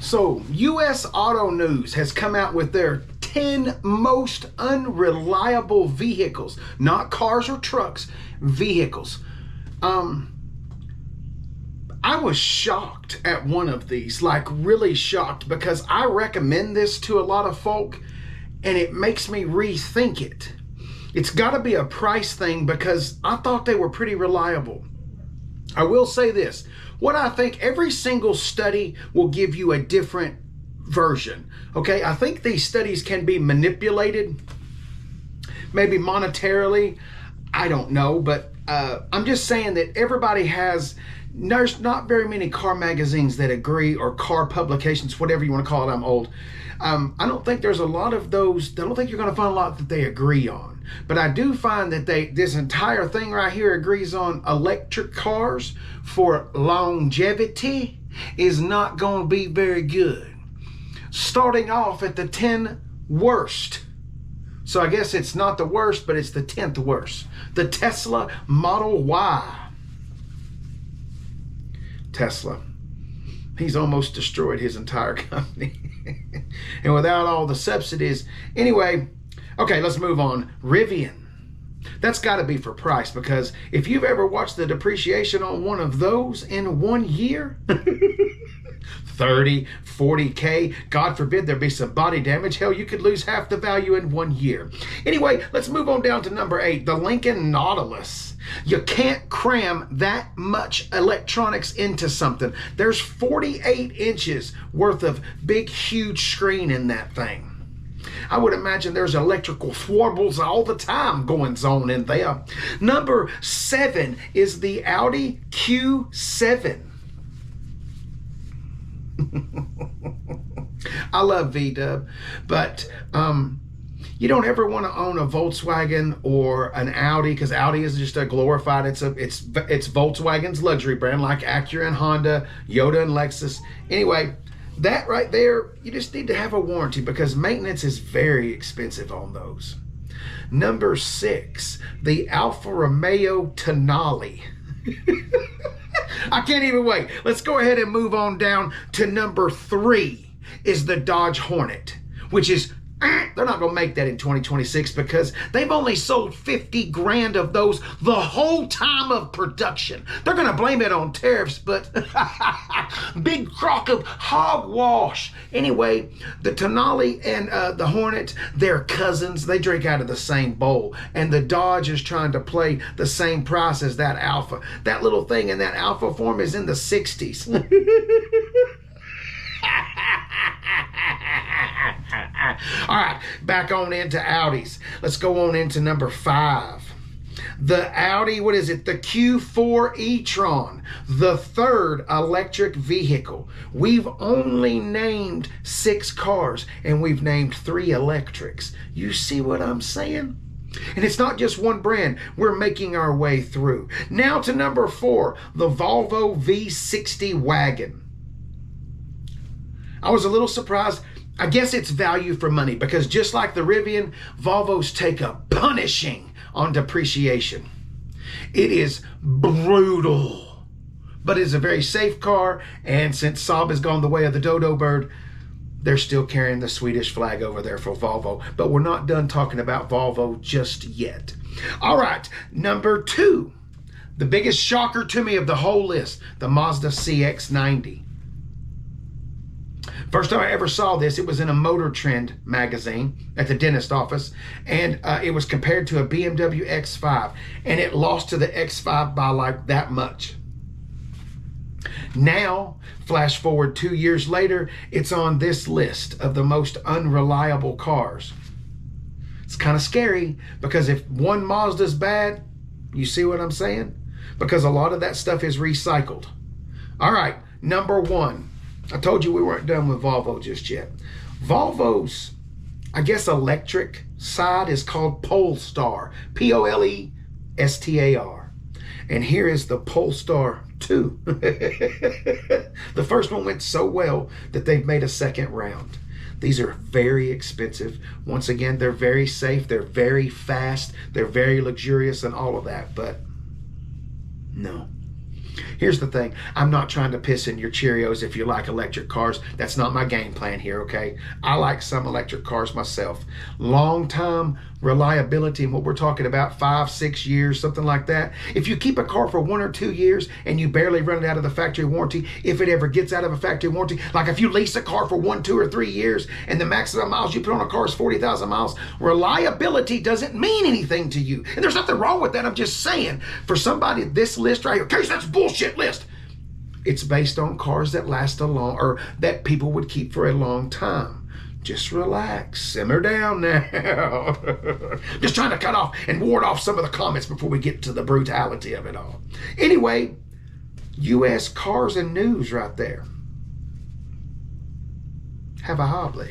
So, U.S. Auto News has come out with their 10 most unreliable vehicles, not cars or trucks, vehicles. I was shocked at one of these, like really shocked, because I recommend this to a lot of folk and it makes me rethink it. It's got to be a price thing because I thought they were pretty reliable. I will say this, what I think, every single study will give you a different version. Okay, I think these studies can be manipulated, maybe monetarily, I don't know, but I'm just saying that everybody has, there's not very many car magazines that agree, or car publications, whatever you want to call it. I'm old. I don't think there's a lot of those. I don't think you're going to find a lot that they agree on. But I do find that this entire thing right here agrees on electric cars for longevity is not going to be very good. Starting off at the 10 worst. So I guess it's not the worst, but it's the 10th worst. The Tesla Model Y. Tesla. He's almost destroyed his entire company. And without all the subsidies. Anyway, okay, let's move on. Rivian. That's got to be for price, because if you've ever watched the depreciation on one of those in 1 year, 30, 40K, God forbid there be some body damage. Hell, you could lose half the value in 1 year. Anyway, let's move on down to number 8, the Lincoln Nautilus. You can't cram that much electronics into something. There's 48 inches worth of big, huge screen in that thing. I would imagine there's electrical warbles all the time going on in there. Number 7 is the Audi Q7. I love VW, but you don't ever want to own a Volkswagen or an Audi, because Audi is just a glorified, it's Volkswagen's luxury brand, like Acura and Honda, Toyota and Lexus. Anyway, that right there, you just need to have a warranty, because maintenance is very expensive on those. Number 6, the Alfa Romeo Tanali. I can't even wait. Let's go ahead and move on down to number 3 is the Dodge Hornet, which is, they're not going to make that in 2026 because they've only sold 50 grand of those the whole time of production. They're going to blame it on tariffs, but big crock of hogwash. Anyway, the Tanali and the Hornet, they're cousins. They drink out of the same bowl. And the Dodge is trying to play the same price as that Alfa. That little thing in that Alfa form is in the 60s. All right, back on into Audis. Let's go on into number 5. The Audi, what is it? The Q4 e-tron, the 3rd electric vehicle. We've only named 6 cars, and we've named 3 electrics. You see what I'm saying? And it's not just one brand. We're making our way through. Now to number 4, the Volvo V60 wagon. I was a little surprised. I guess it's value for money, because just like the Rivian, Volvos take a punishing on depreciation. It is brutal, but it's a very safe car. And since Saab has gone the way of the dodo bird, they're still carrying the Swedish flag over there for Volvo. But we're not done talking about Volvo just yet. All right, number 2, the biggest shocker to me of the whole list, the Mazda CX90. First time I ever saw this, it was in a Motor Trend magazine at the dentist office, and it was compared to a BMW X5, and it lost to the X5 by like that much. Now, flash forward 2 years later, it's on this list of the most unreliable cars. It's kind of scary, because if one Mazda's bad, you see what I'm saying? Because a lot of that stuff is recycled. All right, number 1. I told you we weren't done with Volvo just yet. Volvo's, I guess, electric side is called Polestar. Polestar. And here is the Polestar 2. The first one went so well that they've made a second round. These are very expensive. Once again, they're very safe. They're very fast. They're very luxurious and all of that. But no. Here's the thing. I'm not trying to piss in your Cheerios if you like electric cars. That's not my game plan here, okay? I like some electric cars myself. Long time reliability, and what we're talking about, 5, 6 years, something like that. If you keep a car for 1 or 2 years and you barely run it out of the factory warranty, if it ever gets out of a factory warranty, like if you lease a car for 1, 2, or 3 years and the maximum miles you put on a car is 40,000 miles, reliability doesn't mean anything to you. And there's nothing wrong with that. I'm just saying, for somebody, this list right here, Case, that's a bullshit list. It's based on cars that last a long, or that people would keep for a long time. Just relax, simmer down now. Just trying to cut off and ward off some of the comments before we get to the brutality of it all. Anyway, U.S. cars and news right there. Have a hobbly.